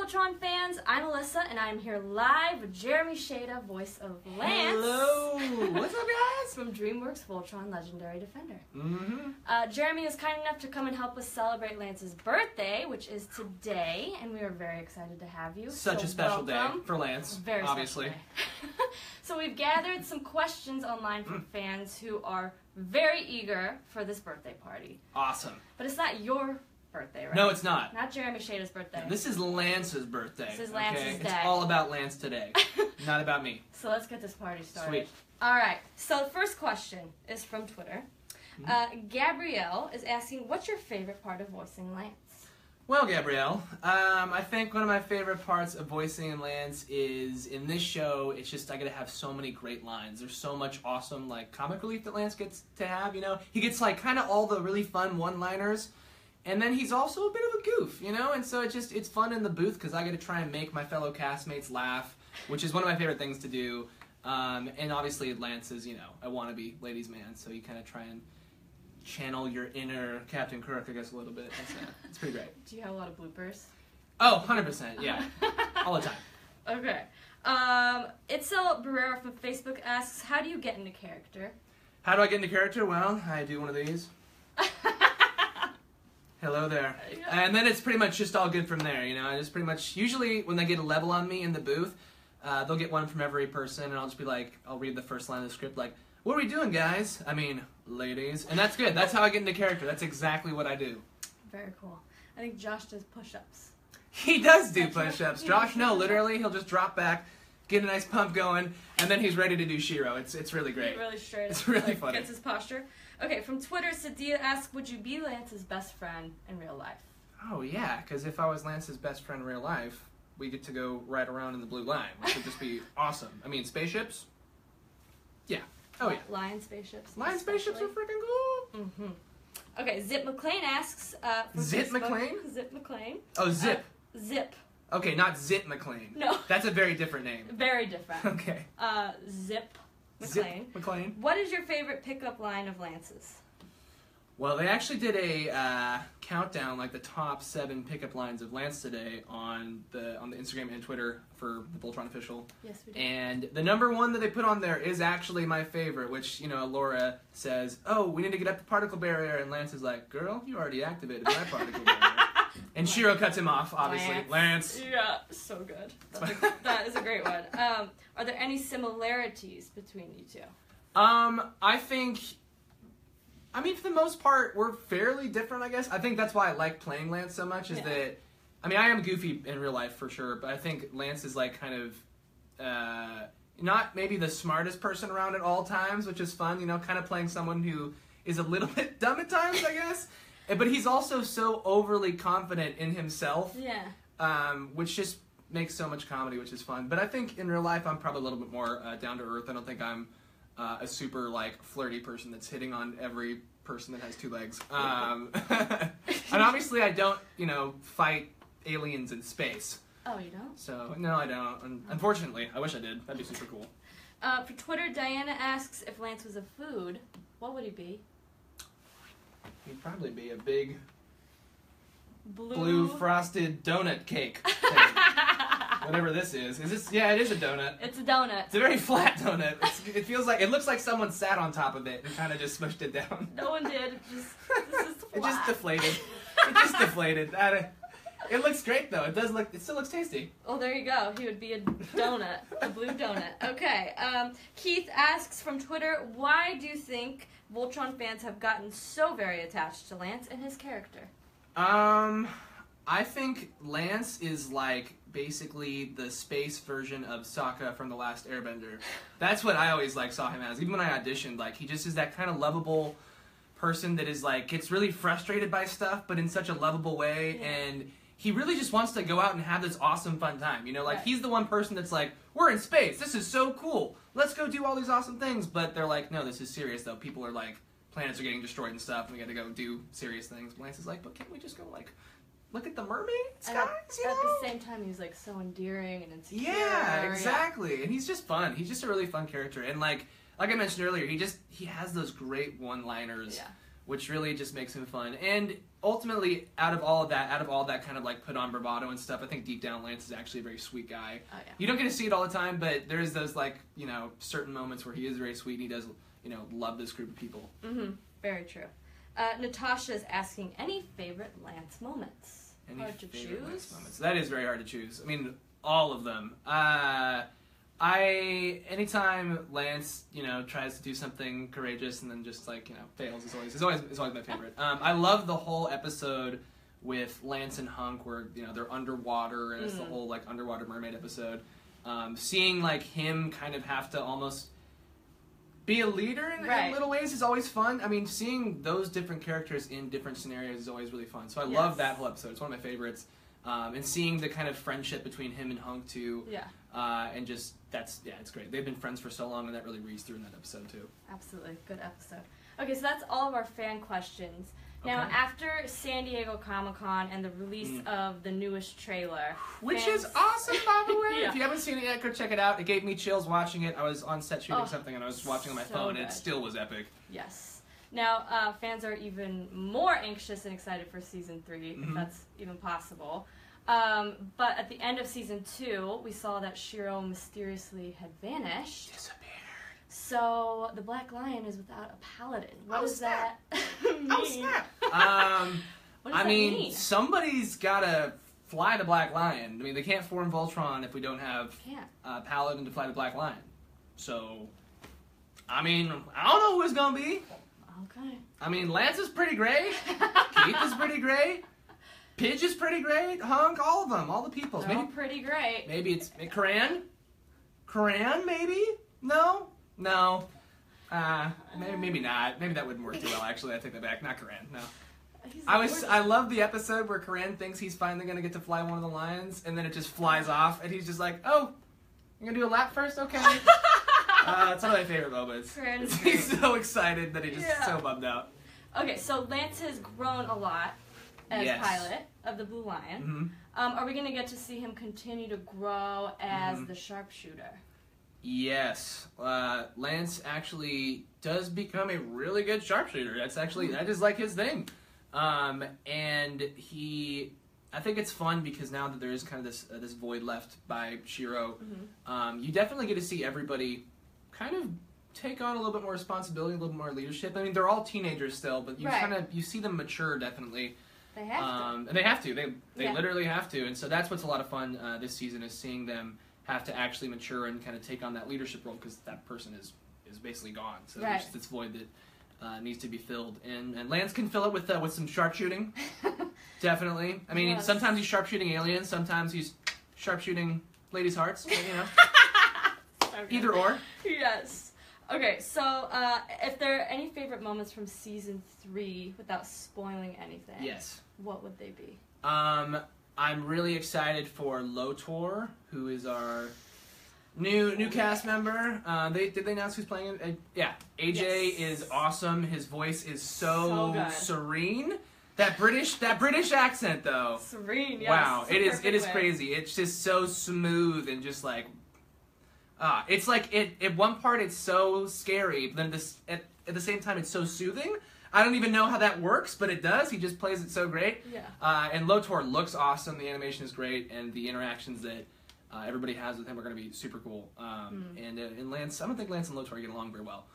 Voltron fans, I'm Alyssa, and I'm here live with Jeremy Shada, voice of Lance. Hello! What's up, guys? From DreamWorks Voltron Legendary Defender. Mm-hmm. Jeremy is kind enough to come and help us celebrate Lance's birthday, which is today, and we are very excited to have you. Such a special welcome. day for Lance, Very obviously. Special day. So we've gathered some questions online from fans who are very eager for this birthday party. Awesome. But it's not your birthday, right? No, it's not. Not Jeremy Shada's birthday. This is Lance's birthday. This is Lance's day. It's all about Lance today, not about me. So let's get this party started. Sweet. All right. So the first question is from Twitter. Gabrielle is asking, what's your favorite part of voicing Lance? Well, Gabrielle, I think one of my favorite parts of voicing Lance is in this show. It's just I get to have so many great lines. There's so much awesome like comic relief that Lance gets to have. You know, he gets like kind of all the really fun one-liners. And then he's also a bit of a goof, you know? And so it's fun in the booth because I get to try and make my fellow castmates laugh, which is one of my favorite things to do. And obviously Lance is, you know, a wannabe ladies' man, so you kind of try and channel your inner Captain Kirk, I guess, a little bit. It's pretty great. Do you have a lot of bloopers? Oh, 100%, yeah. All the time. Okay. Itzel Barrera from Facebook asks, how do you get into character? How do I get into character? Well, I do one of these. Hello there. And then it's pretty much just all good from there, you know. I just pretty much, usually when they get a level on me in the booth, they'll get one from every person, and I'll just be like, I'll read the first line of the script, like, what are we doing, guys? I mean, ladies. And that's good. That's how I get into character. That's exactly what I do. Very cool. I think Josh does push-ups. He does do push-ups. Josh, no, literally, he'll just drop back, get a nice pump going, and then he's ready to do Shiro. It's really great. He's really straight. It's really funny. Gets his posture. Okay, from Twitter, Sadia asks, would you be Lance's best friend in real life? Oh, yeah, because if I was Lance's best friend in real life, we get to go ride around in the blue line, which would just be awesome. I mean, spaceships? Yeah. Oh, yeah. Lion spaceships. Lion spaceships are freaking cool. Mm-hmm. Okay, Zip McLean asks... Zip Facebook, McLean? Zip McLean. Oh, Zip. Zip. Okay, not Zip McLean. No. That's a very different name. Very different. Okay. Zip McLean. Zip McLean. What is your favorite pickup line of Lance's? Well, they actually did a countdown, like the top 7 pickup lines of Lance today on the Instagram and Twitter for the Voltron official. Yes, we did. And the number 1 that they put on there is actually my favorite, which, you know, Laura says, "Oh, we need to get up the particle barrier," and Lance is like, "Girl, you already activated my particle barrier." And Shiro cuts him off, obviously. Lance. Yeah, so good. That is a great one. Are there any similarities between you two? I think... I mean, for the most part, we're fairly different, I guess. I think that's why I like playing Lance so much, is that... I mean, I am goofy in real life, for sure, but I think Lance is, like, kind of... not maybe the smartest person around at all times, which is fun, you know, kind of playing someone who is a little bit dumb at times, I guess. But he's also so overly confident in himself, which just makes so much comedy, which is fun. But I think in real life, I'm probably a little bit more down to earth. I don't think I'm a super like flirty person that's hitting on every person that has 2 legs. And obviously, I don't, you know, fight aliens in space. Oh, you don't? So no, I don't. Unfortunately, I wish I did. That'd be super cool. For Twitter, Diana asks if Lance was a food, what would he be? He'd probably be a big blue frosted donut cake thing. Whatever this is. Is this? Yeah, it is a donut. It's a donut. It's a very flat donut. It feels like, it looks like someone sat on top of it and kind of just smushed it down. No one did. This is flat. It just deflated. It just deflated. It looks great though. It still looks tasty. Well, there you go. He would be a donut, a blue donut. Okay. Keith asks from Twitter, why do you think Voltron fans have gotten so very attached to Lance and his character? I think Lance is like basically the space version of Sokka from The Last Airbender. That's what I always like saw him as. Even when I auditioned, like he just is that kind of lovable person that is like gets really frustrated by stuff, but in such a lovable way, and he really just wants to go out and have this awesome fun time. You know, like he's the one person that's like, we're in space. This is so cool. Let's go do all these awesome things. But they're like, no, this is serious though. People are like, planets are getting destroyed and stuff, and we got to go do serious things. Lance is like, but can't we just go like look at the mermaid skies? At the same time, he's like so endearing and insecure. Yeah, exactly. And he's just fun. He's just a really fun character. And like I mentioned earlier, he has those great one-liners which really just makes him fun. And ultimately, out of all that kind of like put on bravado and stuff, I think deep down Lance is actually a very sweet guy. Oh, yeah. You don't get to see it all the time, but there's those like, you know, certain moments where he is very sweet and he does, you know, love this group of people. Mm-hmm. Very true. Natasha's asking, any favorite Lance moments? Hard to choose. Lance moments. That is very hard to choose. I mean, all of them. Anytime Lance, you know, tries to do something courageous and then just like, you know, fails is always my favorite. I love the whole episode with Lance and Hunk where, you know, they're underwater and it's the whole like underwater mermaid episode. Seeing like him kind of have to almost be a leader in little ways is always fun. I mean, seeing those different characters in different scenarios is always really fun. So I love that whole episode. It's one of my favorites. And seeing the kind of friendship between him and Hunk too. Yeah. And just, it's great. They've been friends for so long and that really reads through in that episode too. Absolutely. Good episode. Okay, so that's all of our fan questions. Now, after San Diego Comic-Con and the release of the newest trailer... Which is awesome, by the way! If you haven't seen it yet, go check it out. It gave me chills watching it. I was on set shooting something and I was watching on my phone and it still was epic. Yes. Now, fans are even more anxious and excited for Season 3, if that's even possible. But at the end of Season 2, we saw that Shiro mysteriously had vanished. Disappeared. So, the Black Lion is without a paladin. What does that mean? Oh, snap! What does that mean? Somebody's gotta fly the Black Lion. I mean, they can't form Voltron if we don't have a paladin to fly the Black Lion. So, I mean, I don't know who it's gonna be. Okay. I mean, Lance is pretty great. Keith is pretty great. Pidge is pretty great. Hunk, all of them, all the peoples. They're all pretty great. Maybe it's Karan. Karan, maybe? No. Maybe not. Maybe that wouldn't work too well. Actually, I take that back. Not Karan. No. I love the episode where Karan thinks he's finally gonna get to fly one of the lions, and then it just flies off, and he's just like, "Oh, you're gonna do a lap first? Okay." It's one of my favorite moments. He's so excited that he just so bummed out. Okay, so Lance has grown a lot as pilot of the Blue Lion. Are we going to get to see him continue to grow as the sharpshooter? Yes. Lance actually does become a really good sharpshooter. That is like his thing. And I think it's fun because now that there is kind of this void left by Shiro, you definitely get to see everybody kind of take on a little bit more responsibility, a little bit more leadership. I mean, they're all teenagers still, but you see them mature definitely. They have to. And they have to. They literally have to. And so that's what's a lot of fun this season is seeing them have to actually mature and kind of take on that leadership role because that person is basically gone. So there's just this void that needs to be filled. And Lance can fill it with some sharpshooting. Definitely. I mean, sometimes he's sharpshooting aliens. Sometimes he's sharpshooting ladies' hearts. But, you know. Either or. Yes. Okay, so if there are any favorite moments from Season 3 without spoiling anything, what would they be? I'm really excited for Lotor, who is our new cast member. Did they announce who's playing it? Yeah. AJ is awesome. His voice is so serene. That British accent though. Serene, yes. Wow, it is crazy. It's just so smooth and just like it's like at one part it's so scary, but then at the same time it's so soothing. I don't even know how that works, but it does. He just plays it so great. Yeah. And Lotor looks awesome. The animation is great, and the interactions that everybody has with him are going to be super cool. And Lance, I don't think Lance and Lotor get along very well,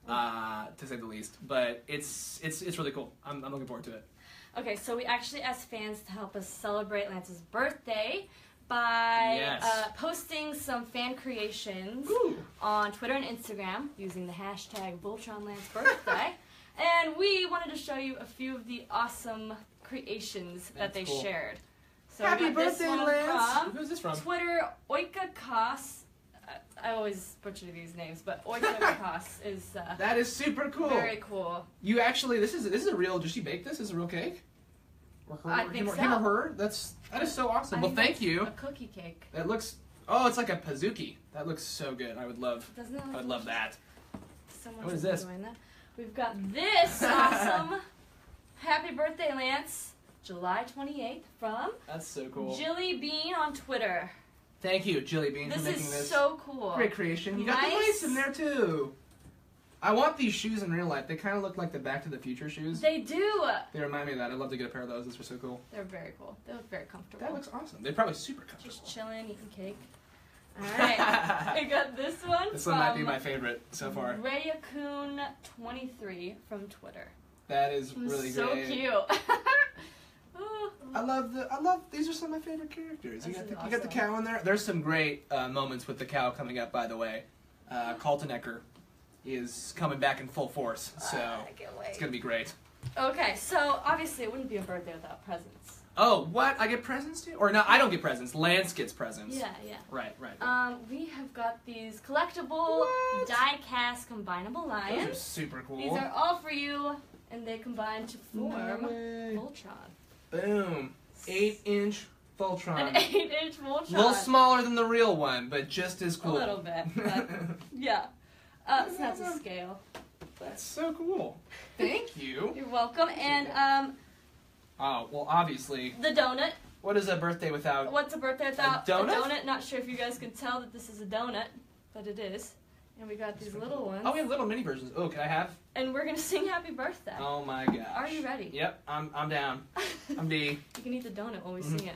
to say the least. But it's really cool. I'm looking forward to it. Okay, so we actually asked fans to help us celebrate Lance's birthday by posting some fan creations on Twitter and Instagram using the hashtag VoltronLanceBirthday. And we wanted to show you a few of the awesome creations that they shared. So Happy birthday, Lance! Who's this from? Twitter, Oikakos. I always butcher these names, but Oikakos is that is super cool. Very cool. You actually, this is a real. Did she bake this? Is a real cake? Or her, I think so. Him or her? That is so awesome. Well, thank you. A cookie cake. That looks. Oh, it's like a Pazuki. That looks so good. I would love. I would love that. What is this? We've got this awesome happy birthday, Lance, July 28th from That's so cool. Jilly Bean on Twitter. Thank you, Jilly Bean, for making this. This is so cool. Great creation. You got the mice in there, too. I want these shoes in real life. They kind of look like the Back to the Future shoes. They do. They remind me of that. I'd love to get a pair of those. Those are so cool. They're very cool. They look very comfortable. That looks awesome. They're probably super comfortable. Just chilling, eating cake. Alright, I got this one. This one might be my favorite so far. Rayakun23 from Twitter. That is really so great. So cute. I love these are some of my favorite characters. You got the cow in there. There's some great moments with the cow coming up, by the way. Colton Ecker is coming back in full force, so I can't wait. It's gonna be great. Okay, so obviously it wouldn't be a birthday without presents. Oh, what? I get presents too? Or no, I don't get presents. Lance gets presents. Yeah. Right. We have got these collectible die-cast combinable lions. Those are super cool. These are all for you, and they combine to form Voltron. Boom. 8-inch Voltron. An 8-inch Voltron. A little smaller than the real one, but just as cool. A little bit, but yeah. So that's a scale. That's so cool. Thank you. You're welcome. And oh, well, obviously. The donut. What is a birthday without? What's a birthday without a donut? A donut. Not sure if you guys can tell that this is a donut, but it is. And we got these little ones. Oh, we have little mini versions. Oh, can I have? And we're gonna sing Happy Birthday. Oh my gosh. Are you ready? Yep, I'm down. I'm D. You can eat the donut while we sing it.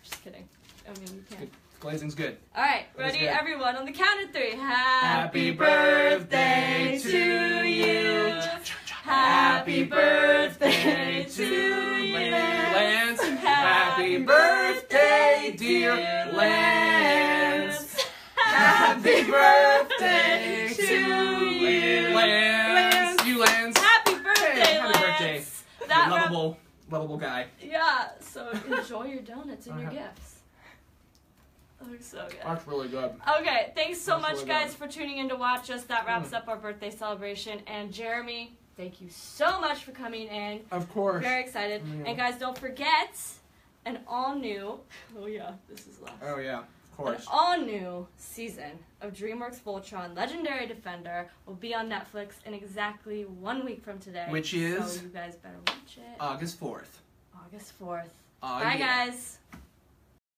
Just kidding. I mean, you can. Glazing's good. All right, ready, everyone? On the count of 3. Happy birthday to you. Happy birthday to you, Lance. Happy birthday, dear Lance. Happy birthday to you, Lance. You, Lance. Happy birthday, hey, Lance. Happy birthday. That lovable guy. Yeah, so enjoy your donuts and your gifts. That looks so good. That's really good. Okay, thanks so much, guys, for tuning in to watch us. That wraps up our birthday celebration. And Jeremy, thank you so much for coming in. Of course. Very excited. And guys, don't forget an all-new, this is last. Oh yeah, of course. An all-new season of DreamWorks Voltron Legendary Defender will be on Netflix in exactly 1 week from today. Which is? So you guys better watch it. August 4th. August 4th. Oh, Bye, guys.